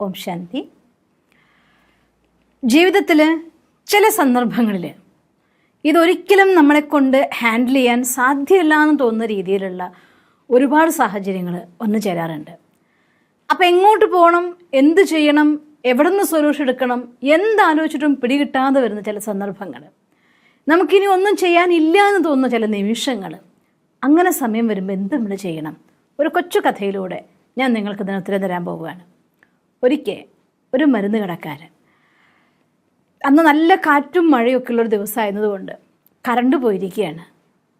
ഓം ശാന്തി. ജീവിതത്തിൽ ചില സന്ദർഭങ്ങളിൽ ഇതൊരിക്കലും നമ്മളെ കൊണ്ട് ഹാൻഡിൽ ചെയ്യാൻ സാധ്യമല്ല എന്ന് തോന്നുന്ന രീതിയിലുള്ള ഒരുപാട് സാഹചര്യങ്ങൾ വന്നു ചേരാറുണ്ട്. അപ്പോൾ എങ്ങോട്ട് പോകണം, എന്ത് ചെയ്യണം, എവിടെ നിന്ന് സൊല്യൂഷൻ എടുക്കണം എന്താലോചിച്ചിട്ടും പിടികിട്ടാതെ വരുന്ന ചില സന്ദർഭങ്ങൾ, നമുക്കിനി ഒന്നും ചെയ്യാനില്ല എന്ന് തോന്നുന്ന ചില നിമിഷങ്ങൾ, അങ്ങനെ സമയം വരുമ്പോൾ എന്ത് നമ്മൾ ചെയ്യണം? ഒരു കൊച്ചു കഥയിലൂടെ ഞാൻ നിങ്ങൾക്ക് ഇതിന് ഉത്തരം തരാൻ പോവുകയാണ്. ഒരിക്കൽ ഒരു മരുന്ന് കടക്കാരൻ, അന്ന് നല്ല കാറ്റും മഴയൊക്കെ ഉള്ളൊരു ദിവസമായിരുന്നതുകൊണ്ട് കറണ്ട് പോയിരിക്കുകയാണ്.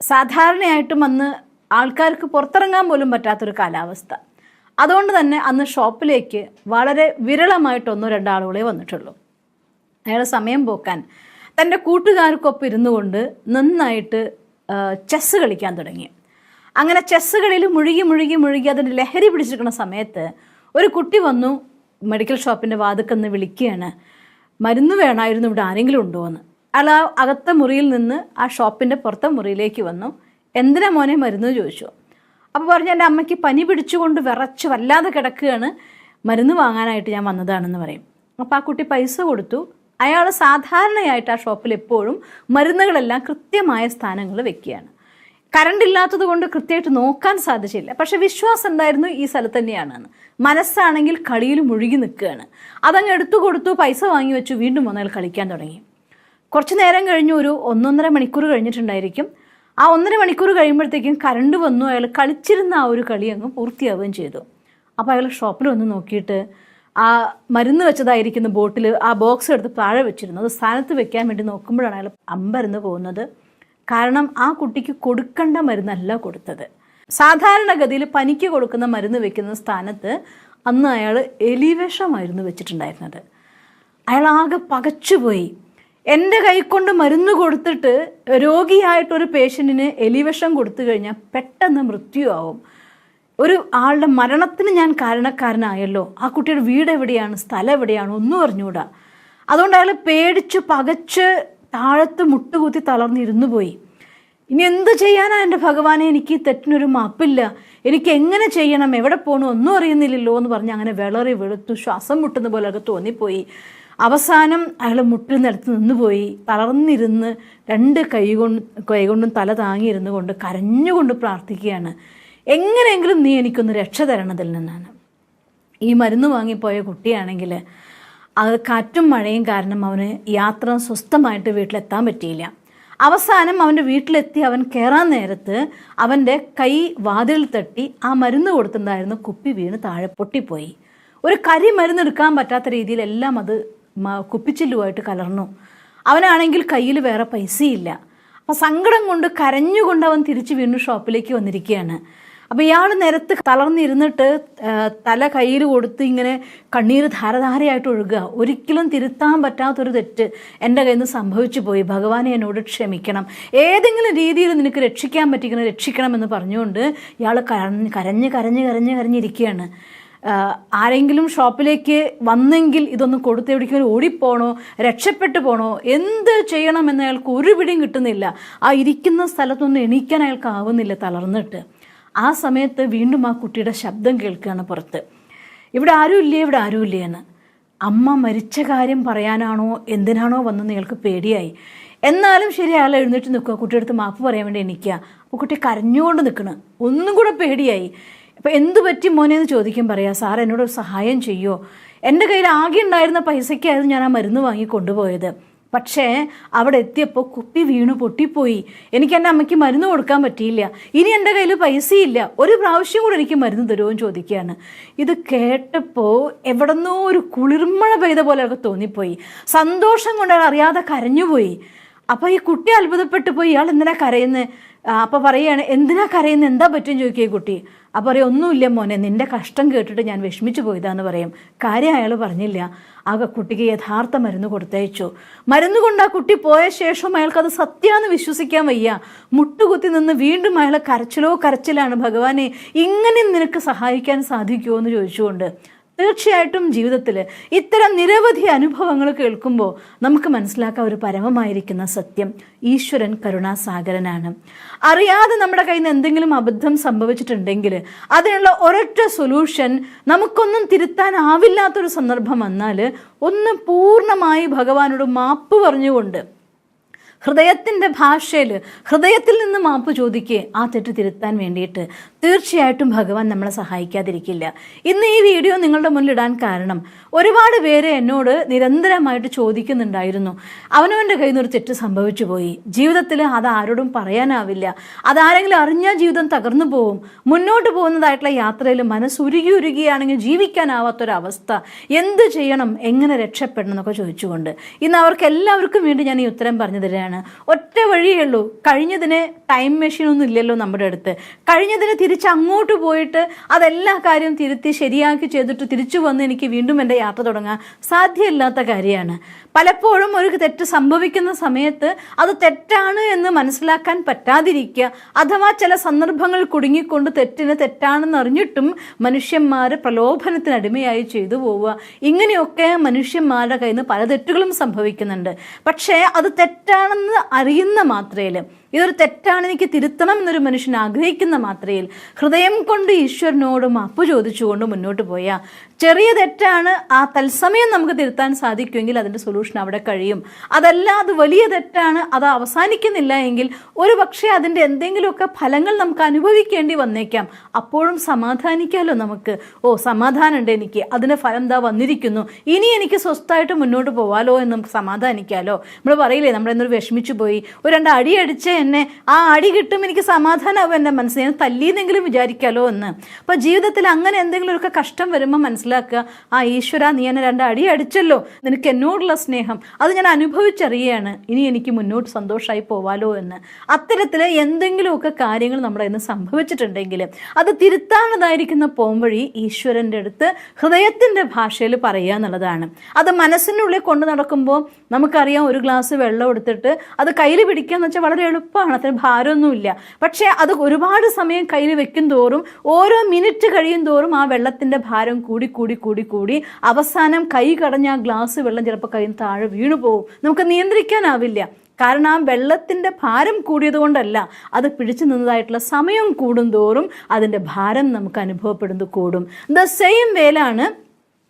സാധാരണയായിട്ടും അന്ന് ആൾക്കാർക്ക് പുറത്തിറങ്ങാൻ പോലും പറ്റാത്തൊരു കാലാവസ്ഥ. അതുകൊണ്ട് തന്നെ അന്ന് ഷോപ്പിലേക്ക് വളരെ വിരളമായിട്ട് 1-2 ആളുകളെ വന്നിട്ടുള്ളൂ. അയാൾ സമയം പോക്കാൻ തൻ്റെ കൂട്ടുകാർക്കൊപ്പം ഇരുന്നു കൊണ്ട് നന്നായിട്ട് ചെസ്സ് കളിക്കാൻ തുടങ്ങി. അങ്ങനെ ചെസ്സ് കളിയിൽ മുഴുകി അതിൻ്റെ ലഹരി പിടിച്ചിരിക്കുന്ന സമയത്ത് ഒരു കുട്ടി വന്നു മെഡിക്കൽ ഷോപ്പിൻ്റെ വാതിൽക്കന്ന് വിളിക്കുകയാണ്, മരുന്ന് വേണമായിരുന്നു, ഇവിടെ ആരെങ്കിലും ഉണ്ടോ എന്ന്. അയാൾ ആ അകത്തെ മുറിയിൽ നിന്ന് ആ ഷോപ്പിൻ്റെ പുറത്തെ മുറിയിലേക്ക് വന്നു. എന്തിനാ മോനെ മരുന്ന് ചോദിച്ചു. അപ്പോൾ പറഞ്ഞു, എൻ്റെ അമ്മയ്ക്ക് പനി പിടിച്ചുകൊണ്ട് വിറച്ച് വല്ലാതെ കിടക്കുകയാണ്, മരുന്ന് വാങ്ങാനായിട്ട് ഞാൻ വന്നതാണെന്ന് പറയും. അപ്പോൾ ആ കുട്ടി പൈസ കൊടുത്തു. അയാൾ സാധാരണയായിട്ട് ആ ഷോപ്പിൽ എപ്പോഴും മരുന്നുകളെല്ലാം കൃത്യമായ സ്ഥാനങ്ങൾ വെക്കുകയാണ്. കറണ്ട് ഇല്ലാത്തത് കൊണ്ട് കൃത്യമായിട്ട് നോക്കാൻ സാധിച്ചില്ല. പക്ഷെ വിശ്വാസം ഉണ്ടായിരുന്നു ഈ സ്ഥലത്ത് തന്നെയാണെന്ന്. മനസ്സാണെങ്കിൽ കളിയിൽ മുഴുകി നിൽക്കുകയാണ്. അതങ്ങ് എടുത്തു കൊടുത്തു, പൈസ വാങ്ങി വെച്ചു, വീണ്ടും വന്ന് അയാൾ കളിക്കാൻ തുടങ്ങി. കുറച്ച് നേരം കഴിഞ്ഞു, ഒരു 1-1.5 മണിക്കൂർ കഴിഞ്ഞിട്ടുണ്ടായിരിക്കും. ആ 1.5 മണിക്കൂർ കഴിയുമ്പോഴത്തേക്കും കറണ്ട് വന്നു. അയാൾ കളിച്ചിരുന്ന ആ ഒരു കളി അങ്ങ് പൂർത്തിയാവുകയും ചെയ്തു. അപ്പോൾ അയാൾ ഷോപ്പിൽ വന്ന് നോക്കിയിട്ട് ആ മരുന്ന് വെച്ചതായിരിക്കുന്ന ബോട്ടിൽ ആ ബോക്സ് എടുത്ത് താഴെ വെച്ചിരുന്നു. അത് സ്ഥാനത്ത് വെക്കാൻ വേണ്ടി നോക്കുമ്പോഴാണ് അയാൾ അമ്പരന്ന് പോകുന്നത്. കാരണം ആ കുട്ടിക്ക് കൊടുക്കേണ്ട മരുന്നല്ല കൊടുത്തത്. സാധാരണഗതിയിൽ പനിക്ക് കൊടുക്കുന്ന മരുന്ന് വെക്കുന്ന സ്ഥാനത്ത് അന്ന് അയാൾ എലിവിഷമായിരുന്നു വെച്ചിട്ടുണ്ടായിരുന്നത്. അയാൾ ആകെ പകച്ചുപോയി. എൻ്റെ കൈക്കൊണ്ട് മരുന്ന് കൊടുത്തിട്ട് രോഗിയായിട്ടൊരു പേഷ്യൻറ്റിന് എലിവിഷം കൊടുത്തു കഴിഞ്ഞാൽ പെട്ടെന്ന് മൃത്യുവാകും. ഒരു ആളുടെ മരണത്തിന് ഞാൻ കാരണക്കാരനായല്ലോ. ആ കുട്ടിയുടെ വീട് എവിടെയാണ്, സ്ഥലം എവിടെയാണ്, ഒന്നും അറിഞ്ഞുകൂടാ. അതുകൊണ്ട് അയാൾ പേടിച്ച് പകച്ച് താഴത്ത് മുട്ടുകുത്തി തളർന്നിരുന്നു പോയി. ഇനി എന്ത് ചെയ്യാനാ എൻ്റെ ഭഗവാനെ, എനിക്ക് ഈ തെറ്റിനൊരു മാപ്പില്ല, എനിക്ക് എങ്ങനെ ചെയ്യണം, എവിടെ പോകണം ഒന്നും അറിയുന്നില്ലല്ലോ എന്ന് പറഞ്ഞ് അങ്ങനെ വിളറി വെളുത്തു ശ്വാസം മുട്ടുന്ന പോലെയൊക്കെ തോന്നിപ്പോയി. അവസാനം അയാൾ മുട്ടിൽ നിലത്ത് നിന്നുപോയി. തളർന്നിരുന്ന് 2 കൈകൊണ്ടും തല താങ്ങിയിരുന്നു കൊണ്ട് കരഞ്ഞുകൊണ്ട് പ്രാർത്ഥിക്കുകയാണ്, എങ്ങനെയെങ്കിലും നീ എനിക്കൊന്ന് രക്ഷ തരണതിൽ നിന്നാണ്. ഈ മരുന്ന് വാങ്ങിപ്പോയ കുട്ടിയാണെങ്കിൽ അത് കാറ്റും മഴയും കാരണം അവന് യാത്ര സ്വസ്ഥമായിട്ട് വീട്ടിലെത്താൻ പറ്റിയില്ല. അവസാനം അവൻ്റെ വീട്ടിലെത്തി അവൻ കയറാൻ നേരത്ത് അവൻ്റെ കൈ വാതിൽ തട്ടി ആ മരുന്ന് കൊടുത്തിട്ടുണ്ടായിരുന്നു കുപ്പി വീണ് താഴെ പൊട്ടിപ്പോയി. ഒരു കരി മരുന്ന് എടുക്കാൻ പറ്റാത്ത രീതിയിൽ എല്ലാം അത് കുപ്പിച്ചില്ലുമായിട്ട് കലർന്നു. അവനാണെങ്കിൽ കയ്യിൽ വേറെ പൈസയില്ല. അപ്പോൾ സങ്കടം കൊണ്ട് കരഞ്ഞുകൊണ്ട് അവൻ തിരിച്ച് വീണ്ടും ഷോപ്പിലേക്ക് വന്നിരിക്കുകയാണ്. അപ്പോൾ ഇയാൾ നിരത്ത് തളർന്നിരുന്നിട്ട് തല കയ്യിൽ കൊടുത്ത് ഇങ്ങനെ കണ്ണീര് ധാരധാരയായിട്ട് ഒഴുകുക. ഒരിക്കലും തിരുത്താൻ പറ്റാത്തൊരു തെറ്റ് എൻ്റെ കയ്യിൽ നിന്ന് സംഭവിച്ചു പോയി, ഭഗവാനെ എന്നോട് ക്ഷമിക്കണം, ഏതെങ്കിലും രീതിയിൽ നിനക്ക് രക്ഷിക്കാൻ പറ്റിക്കണം, രക്ഷിക്കണമെന്ന് പറഞ്ഞുകൊണ്ട് ഇയാൾ കരഞ്ഞിരിക്കുകയാണ്. ആരെങ്കിലും ഷോപ്പിലേക്ക് വന്നെങ്കിൽ ഇതൊന്നും കൊടുത്ത് എവിടേക്കെങ്കിലും ഓടിപ്പോണോ, രക്ഷപ്പെട്ടു പോണോ, എന്ത് ചെയ്യണമെന്ന് അയാൾക്ക് ഒരു പിടിയും കിട്ടുന്നില്ല. ആ ഇരിക്കുന്ന സ്ഥലത്തൊന്നും എണീക്കാൻ അയാൾക്ക് ആവുന്നില്ല, തളർന്നിട്ട്. ആ സമയത്ത് വീണ്ടും ആ കുട്ടിയുടെ ശബ്ദം കേൾക്കുകയാണ് പുറത്ത്, ഇവിടെ ആരുമില്ലേ എന്ന്. അമ്മ മരിച്ച കാര്യം പറയാനാണോ എന്തിനാണോ വന്നെന്ന് അയാൾക്ക് പേടിയായി. എന്നാലും ശരി, അയാൾ എഴുന്നേറ്റ് നിൽക്കുക, കുട്ടിയെടുത്ത് മാപ്പ് പറയാൻ വേണ്ടി എണീക്കുക. അപ്പോൾ കുട്ടി കരഞ്ഞുകൊണ്ട് നിൽക്കണം. ഒന്നും കൂടെ പേടിയായി. അപ്പോൾ എന്ത് പറ്റി മോനെ എന്ന് ചോദിക്കും. പറയാം, സാർ എന്നോടൊരു സഹായം ചെയ്യുമോ, എൻ്റെ കയ്യിൽ ആകെ ഉണ്ടായിരുന്ന പൈസയ്ക്കായിരുന്നു ഞാൻ ആ മരുന്ന് വാങ്ങി കൊണ്ടുപോയത്. പക്ഷേ അവിടെ എത്തിയപ്പോൾ കുപ്പി വീണു പൊട്ടിപ്പോയി. എനിക്ക് എൻ്റെ അമ്മയ്ക്ക് മരുന്ന് കൊടുക്കാൻ പറ്റിയില്ല. ഇനി എൻ്റെ കയ്യിൽ പൈസയില്ല. ഒരു പ്രാവശ്യം കൂടെ എനിക്ക് മരുന്ന് തരുമോ എന്ന് ചോദിക്കുകയാണ്. ഇത് കേട്ടപ്പോൾ എവിടെന്നോ ഒരു കുളിർമഴ പെയ്ത പോലെയൊക്കെ തോന്നിപ്പോയി. സന്തോഷം കൊണ്ട് അയാൾ അറിയാതെ കരഞ്ഞുപോയി. അപ്പോൾ ഈ കുട്ടി അത്ഭുതപ്പെട്ടു പോയി, ഇയാൾ എന്തിനാ കരയുന്നത്? അപ്പോൾ പറയുകയാണ്, എന്തിനാ കരയുന്നത്, എന്താ പറ്റും ചോദിക്കുക കുട്ടി. അപ്പോൾ പറയും, ഒന്നുമില്ല മോനെ, നിൻ്റെ കഷ്ടം കേട്ടിട്ട് ഞാൻ വിഷമിച്ചു പോയതാന്ന് പറയും. കാര്യം അയാൾ പറഞ്ഞില്ല. ആ കുട്ടിക്ക് യഥാർത്ഥ മരുന്ന് കൊടുത്തയച്ചു. മരുന്ന് കൊണ്ട് ആ കുട്ടി പോയ ശേഷം അയാൾക്കത് സത്യമാണെന്ന് വിശ്വസിക്കാൻ വയ്യ. മുട്ടുകുത്തി നിന്ന് വീണ്ടും അയാളെ കരച്ചിലാണ്, ഭഗവാനെ ഇങ്ങനെ നിനക്ക് സഹായിക്കാൻ സാധിക്കുമോ എന്ന് ചോദിച്ചുകൊണ്ട് തീർച്ചയായിട്ടും ജീവിതത്തിൽ ഇത്തരം നിരവധി അനുഭവങ്ങൾ കേൾക്കുമ്പോൾ നമുക്ക് മനസ്സിലാക്കാൻ ഒരു പരമമായിരിക്കുന്ന സത്യം, ഈശ്വരൻ കരുണാസാഗരനാണ്. അറിയാതെ നമ്മുടെ കയ്യിൽ നിന്ന് എന്തെങ്കിലും അബദ്ധം സംഭവിച്ചിട്ടുണ്ടെങ്കിൽ അതിനുള്ള ഒരൊറ്റ സൊല്യൂഷൻ, നമുക്കൊന്നും തിരുത്താനാവില്ലാത്തൊരു സന്ദർഭം വന്നാൽ ഒന്ന് പൂർണ്ണമായി ഭഗവാനോട് മാപ്പ് പറഞ്ഞുകൊണ്ട് ഹൃദയത്തിൻ്റെ ഭാഷയിൽ ഹൃദയത്തിൽ നിന്ന് മാപ്പ് ചോദിക്കുക, ആ തെറ്റ് തിരുത്താൻ വേണ്ടിയിട്ട്. തീർച്ചയായിട്ടും ഭഗവാൻ നമ്മളെ സഹായിക്കാതിരിക്കില്ല. ഇന്ന് ഈ വീഡിയോ നിങ്ങളുടെ മുന്നിലിടാൻ കാരണം, ഒരുപാട് പേര് എന്നോട് നിരന്തരമായിട്ട് ചോദിക്കുന്നുണ്ടായിരുന്നു, അവനവൻ്റെ കയ്യിൽ നിന്നൊരു തെറ്റ് സംഭവിച്ചു പോയി, ജീവിതത്തിൽ അത് ആരോടും പറയാനാവില്ല, അതാരെങ്കിലും അറിഞ്ഞാൽ ജീവിതം തകർന്നു പോവും, മുന്നോട്ട് പോകുന്നതായിട്ടുള്ള യാത്രയിൽ മനസ്സുരുകിയാണെങ്കിൽ ജീവിക്കാനാവാത്തൊരവസ്ഥ, എന്ത് ചെയ്യണം, എങ്ങനെ രക്ഷപ്പെടണം എന്നൊക്കെ ചോദിച്ചുകൊണ്ട് ഇന്ന് അവർക്ക് എല്ലാവർക്കും വേണ്ടി ഞാൻ ഈ ഉത്തരം പറഞ്ഞു തരാണ്. ഒറ്റ വഴിയേ ഉള്ളൂ. കഴിഞ്ഞതിന് ടൈം മെഷീൻ ഒന്നും ഇല്ലല്ലോ നമ്മുടെ അടുത്ത്. കഴിഞ്ഞതിന് തിരിച്ച് അങ്ങോട്ട് പോയിട്ട് അതെല്ലാ കാര്യവും തിരുത്തി ശരിയാക്കി ചെയ്തിട്ട് തിരിച്ചു വന്ന് എനിക്ക് വീണ്ടും എൻ്റെ യാത്ര തുടങ്ങാൻ സാധ്യമല്ലാത്ത കാര്യമാണ്. പലപ്പോഴും ഒരു തെറ്റ് സംഭവിക്കുന്ന സമയത്ത് അത് തെറ്റാണ് എന്ന് മനസ്സിലാക്കാൻ പറ്റാതിരിക്കുക, അഥവാ ചില സന്ദർഭങ്ങൾ കുടുങ്ങിക്കൊണ്ട് തെറ്റിന് തെറ്റാണെന്ന് അറിഞ്ഞിട്ടും മനുഷ്യന്മാർ പ്രലോഭനത്തിനടിമയായി ചെയ്തു പോവുക. ഇങ്ങനെയൊക്കെ മനുഷ്യന്മാരുടെ കയ്യിൽ നിന്ന് പല തെറ്റുകളും സംഭവിക്കുന്നുണ്ട്. പക്ഷേ അത് തെറ്റാണെന്ന് അറിയുന്ന മാത്രയിൽ, ഇതൊരു തെറ്റാണ്, എനിക്ക് തിരുത്തണം എന്നൊരു മനുഷ്യൻ ആഗ്രഹിക്കുന്ന മാത്രയിൽ ഹൃദയം കൊണ്ട് ഈശ്വരനോട് മാപ്പ് ചോദിച്ചുകൊണ്ട് മുന്നോട്ട് പോയാൽ ചെറിയ തെറ്റാണ്, ആ തത്സമയം നമുക്ക് തിരുത്താൻ സാധിക്കുമെങ്കിൽ അതിൻ്റെ സൊല്യൂഷൻ അവിടെ കഴിയും. അതല്ല, അത് വലിയ തെറ്റാണ്, അത് അവസാനിക്കുന്നില്ല എങ്കിൽ ഒരു പക്ഷേ അതിൻ്റെ എന്തെങ്കിലുമൊക്കെ ഫലങ്ങൾ നമുക്ക് അനുഭവിക്കേണ്ടി വന്നേക്കാം. അപ്പോഴും സമാധാനിക്കാമല്ലോ നമുക്ക്. സമാധാനമുണ്ട് എനിക്ക്, അതിൻ്റെ ഫലം എന്താ വന്നിരിക്കുന്നു, ഇനി എനിക്ക് സ്വസ്ഥമായിട്ട് മുന്നോട്ട് പോവാലോ എന്ന് നമുക്ക് സമാധാനിക്കാമല്ലോ. നമ്മൾ പറയില്ലേ, നമ്മളെന്നൊരു വിഷമിച്ചു പോയി, ഒരു 2 അടി അടിച്ച് എന്നെ, ആ അടി കിട്ടും, എനിക്ക് സമാധാനമാവും, എൻ്റെ മനസ്സിൽ ഞാൻ തല്ലിയെന്നെങ്കിലും വിചാരിക്കാമല്ലോ എന്ന്. അപ്പോൾ ജീവിതത്തിൽ അങ്ങനെ എന്തെങ്കിലുമൊക്കെ കഷ്ടം വരുമ്പോൾ മനസ്സിലാക്കുക, ഈശ്വര, നീ എന്നെ 2 അടി അടിച്ചല്ലോ, നിനക്ക് എന്നോടുള്ള സ്നേഹം അത് ഞാൻ അനുഭവിച്ചറിയാണ്, ഇനി എനിക്ക് മുന്നോട്ട് സന്തോഷമായി പോവാലോ എന്ന്. അത്തരത്തിൽ എന്തെങ്കിലുമൊക്കെ കാര്യങ്ങൾ നമ്മുടെ ഇന്ന് സംഭവിച്ചിട്ടുണ്ടെങ്കിൽ അത് തിരുത്താനതായിരിക്കുന്ന പോംവഴി ഈശ്വരൻ്റെ അടുത്ത് ഹൃദയത്തിൻ്റെ ഭാഷയിൽ പറയുക എന്നുള്ളതാണ്. അത് മനസ്സിനുള്ളിൽ കൊണ്ടു നടക്കുമ്പോൾ നമുക്കറിയാം, ഒരു ഗ്ലാസ് വെള്ളം എടുത്തിട്ട് അത് കയ്യിൽ പിടിക്കുക എന്ന് വെച്ചാൽ വളരെ എളുപ്പമാണ്, അതിന് ഭാരമൊന്നുമില്ല. പക്ഷേ അത് ഒരുപാട് സമയം കയ്യിൽ വെക്കും തോറും, ഓരോ മിനിറ്റ് കഴിയും തോറും ആ വെള്ളത്തിൻ്റെ ഭാരം കൂടി കൂടി കൂടി കൂടി അവസാനം കൈ കടഞ്ഞ ആ ഗ്ലാസ് വെള്ളം ചിലപ്പോൾ കയ്യിൽ താഴെ വീണു പോകും. നമുക്ക് നിയന്ത്രിക്കാനാവില്ല. കാരണം ആ വെള്ളത്തിൻ്റെ ഭാരം കൂടിയത് കൊണ്ടല്ല, അത് പിടിച്ചു നിന്നതായിട്ടുള്ള സമയം കൂടുന്തോറും അതിൻ്റെ ഭാരം നമുക്ക് അനുഭവപ്പെടുന്നത് കൂടും. ദ സെയിം വേലാണ്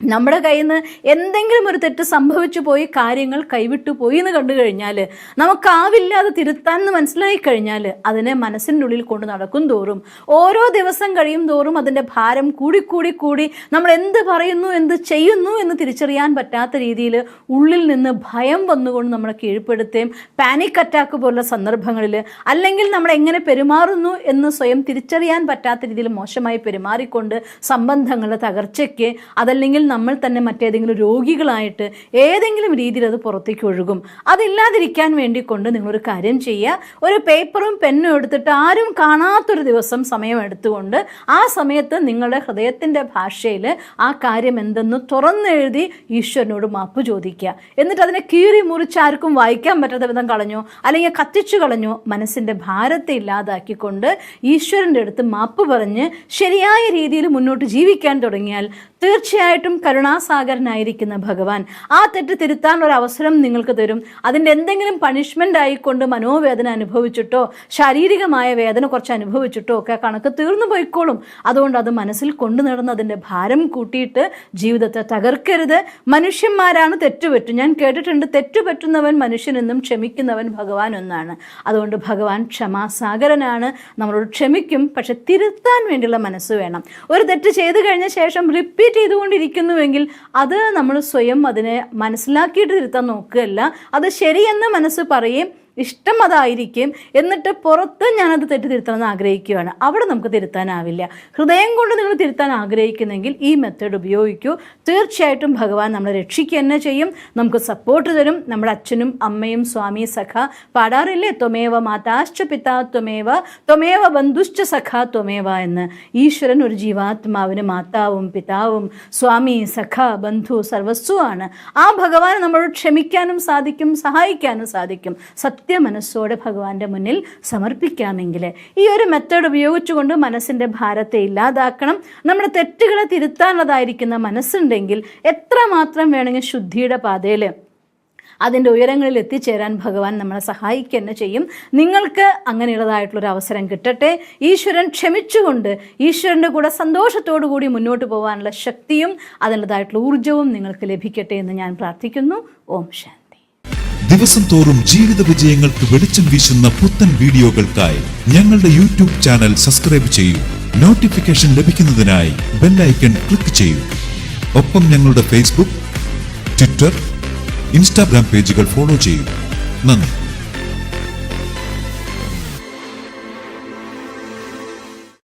നമ്മുടെ കയ്യിൽ നിന്ന് എന്തെങ്കിലും ഒരു തെറ്റ് സംഭവിച്ചു പോയി, കാര്യങ്ങൾ കൈവിട്ടു പോയി എന്ന് കണ്ടു കഴിഞ്ഞാൽ, നമുക്കാവില്ല അത് തിരുത്താൻ എന്ന് മനസ്സിലായി കഴിഞ്ഞാൽ, അതിനെ മനസ്സിൻ്റെ ഉള്ളിൽ കൊണ്ട് നടക്കും തോറും, ഓരോ ദിവസം കഴിയും തോറും അതിൻ്റെ ഭാരം കൂടി നമ്മൾ എന്ത് പറയുന്നു, എന്ത് ചെയ്യുന്നു എന്ന് തിരിച്ചറിയാൻ പറ്റാത്ത രീതിയിൽ ഉള്ളിൽ നിന്ന് ഭയം വന്നുകൊണ്ട് നമ്മളെ കീഴ്പ്പെടുത്തുകയും, പാനിക് അറ്റാക്ക് പോലുള്ള സന്ദർഭങ്ങളിൽ, അല്ലെങ്കിൽ നമ്മൾ എങ്ങനെ പെരുമാറുന്നു എന്ന് സ്വയം തിരിച്ചറിയാൻ പറ്റാത്ത രീതിയിൽ മോശമായി പെരുമാറിക്കൊണ്ട് സംബന്ധങ്ങളുടെ തകർച്ചയ്ക്ക്, അതല്ലെങ്കിൽ നമ്മൾ തന്നെ മറ്റേതെങ്കിലും രോഗികളായിട്ട് ഏതെങ്കിലും രീതിയിൽ അത് പുറത്തേക്ക് ഒഴുകും. അതില്ലാതിരിക്കാൻ വേണ്ടി കൊണ്ട് നിങ്ങളൊരു കാര്യം ചെയ്യുക, ഒരു പേപ്പറും പെന്നും എടുത്തിട്ട് ആരും കാണാത്തൊരു ദിവസം സമയം എടുത്തുകൊണ്ട് ആ സമയത്ത് നിങ്ങളുടെ ഹൃദയത്തിൻ്റെ ഭാഷയിൽ ആ കാര്യം എന്തെന്ന് തുറന്നെഴുതി ഈശ്വരനോട് മാപ്പ് ചോദിക്കുക. എന്നിട്ട് അതിനെ കീറി മുറിച്ച് ആർക്കും വായിക്കാൻ പറ്റാത്ത വിധം കളഞ്ഞോ അല്ലെങ്കിൽ കത്തിച്ചു കളഞ്ഞോ മനസ്സിൻ്റെ ഭാരത്തെ ഇല്ലാതാക്കിക്കൊണ്ട് ഈശ്വരൻ്റെ അടുത്ത് മാപ്പ് പറഞ്ഞ് ശരിയായ രീതിയിൽ മുന്നോട്ട് ജീവിക്കാൻ തുടങ്ങിയാൽ തീർച്ചയായിട്ടും കരുണാസാഗരനായിരിക്കുന്ന ഭഗവാൻ ആ തെറ്റ് തിരുത്താനുള്ള അവസരം നിങ്ങൾക്ക് തരും. അതിൻ്റെ എന്തെങ്കിലും പണിഷ്മെൻ്റ് ആയിക്കൊണ്ട് മനോവേദന അനുഭവിച്ചിട്ടോ ശാരീരികമായ വേദന കുറച്ച് അനുഭവിച്ചിട്ടോ ഒക്കെ കണക്ക് തീർന്നു പോയിക്കോളും. അതുകൊണ്ട് അത് മനസ്സിൽ കൊണ്ടു നടന്ന് അതിൻ്റെ ഭാരം കൂട്ടിയിട്ട് ജീവിതത്തെ തകർക്കരുത്. മനുഷ്യന്മാരാണ് തെറ്റുപറ്റും. ഞാൻ കേട്ടിട്ടുണ്ട്, തെറ്റുപറ്റുന്നവൻ മനുഷ്യനെന്നും ക്ഷമിക്കുന്നവൻ ഭഗവാൻ എന്നാണ്. അതുകൊണ്ട് ഭഗവാൻ ക്ഷമാസാഗരനാണ്, നമ്മളോട് ക്ഷമിക്കും. പക്ഷെ തിരുത്താൻ വേണ്ടിയുള്ള മനസ്സ് വേണം. ഒരു തെറ്റ് ചെയ്തു കഴിഞ്ഞ ശേഷം റിപ്പീറ്റ് ചെയ്തുകൊണ്ടിരിക്കുന്നുവെങ്കിൽ അത് നമ്മൾ സ്വയം അതിനെ മനസ്സിലാക്കിയിട്ട് തിരുത്താൻ നോക്കുകയല്ല. അത് ശരിയെന്ന് മനസ്സ് പറയും, ഇഷ്ടം അതായിരിക്കും, എന്നിട്ട് പുറത്ത് ഞാനത് തെറ്റ് തിരുത്തണമെന്ന് ആഗ്രഹിക്കുകയാണ്, അവിടെ നമുക്ക് തിരുത്താനാവില്ല. ഹൃദയം കൊണ്ട് നിങ്ങൾ തിരുത്താൻ ആഗ്രഹിക്കുന്നെങ്കിൽ ഈ മെത്തേഡ് ഉപയോഗിക്കൂ. തീർച്ചയായിട്ടും ഭഗവാൻ നമ്മളെ രക്ഷിക്കുക തന്നെ ചെയ്യും, നമുക്ക് സപ്പോർട്ട് തരും. നമ്മുടെ അച്ഛനും അമ്മയും സ്വാമി സഖ പാടാറില്ലേ, ത്വമേവ മാതാശ്ച പിതാ ത്വമേവ ത്വമേവ ബന്ധുശ്ച സഖ ത്വമേവ എന്ന്. ഈശ്വരൻ ഒരു ജീവാത്മാവിന് മാതാവും പിതാവും സ്വാമി സഖ ബന്ധു സർവസ്വമാണ്. ആ ഭഗവാൻ നമ്മളോട് ക്ഷമിക്കാനും സാധിക്കും, സഹായിക്കാനും സാധിക്കും. മനസ്സോടെ ഭഗവാന്റെ മുന്നിൽ സമർപ്പിക്കാമെങ്കിൽ ഈ ഒരു മെത്തേഡ് ഉപയോഗിച്ചുകൊണ്ട് മനസ്സിൻ്റെ ഭാരത്തെ ഇല്ലാതാക്കണം. നമ്മുടെ തെറ്റുകളെ തിരുത്താനുള്ളതായിരിക്കുന്ന മനസ്സുണ്ടെങ്കിൽ എത്രമാത്രം വേണമെങ്കിൽ ശുദ്ധിയുടെ പാതയിൽ അതിൻ്റെ ഉയരങ്ങളിൽ എത്തിച്ചേരാൻ ഭഗവാൻ നമ്മളെ സഹായിക്കുക തന്നെ ചെയ്യും. നിങ്ങൾക്ക് അങ്ങനെയുള്ളതായിട്ടുള്ളൊരു അവസരം കിട്ടട്ടെ. ഈശ്വരൻ ക്ഷമിച്ചുകൊണ്ട് ഈശ്വരൻ്റെ കൂടെ സന്തോഷത്തോടു കൂടി മുന്നോട്ട് പോകാനുള്ള ശക്തിയും അതിൻ്റെതായിട്ടുള്ള ഊർജവും നിങ്ങൾക്ക് ലഭിക്കട്ടെ എന്ന് ഞാൻ പ്രാർത്ഥിക്കുന്നു. ഓം ശാന്തി. ദിവസം തോറും ജീവിത വിജയങ്ങൾക്ക് വെളിച്ചം വീശുന്ന പുത്തൻ വീഡിയോകൾക്കായി ഞങ്ങളുടെ യൂട്യൂബ് ചാനൽ സബ്സ്ക്രൈബ് ചെയ്യൂ. നോട്ടിഫിക്കേഷൻ ലഭിക്കുന്നതിനായി ബെൽ ഐക്കൺ ക്ലിക്ക് ചെയ്യൂ. ഒപ്പം ഞങ്ങളുടെ ഫേസ്ബുക്ക്, ട്വിറ്റർ, ഇൻസ്റ്റാഗ്രാം പേജുകൾ ഫോളോ ചെയ്യൂ. നന്ദി.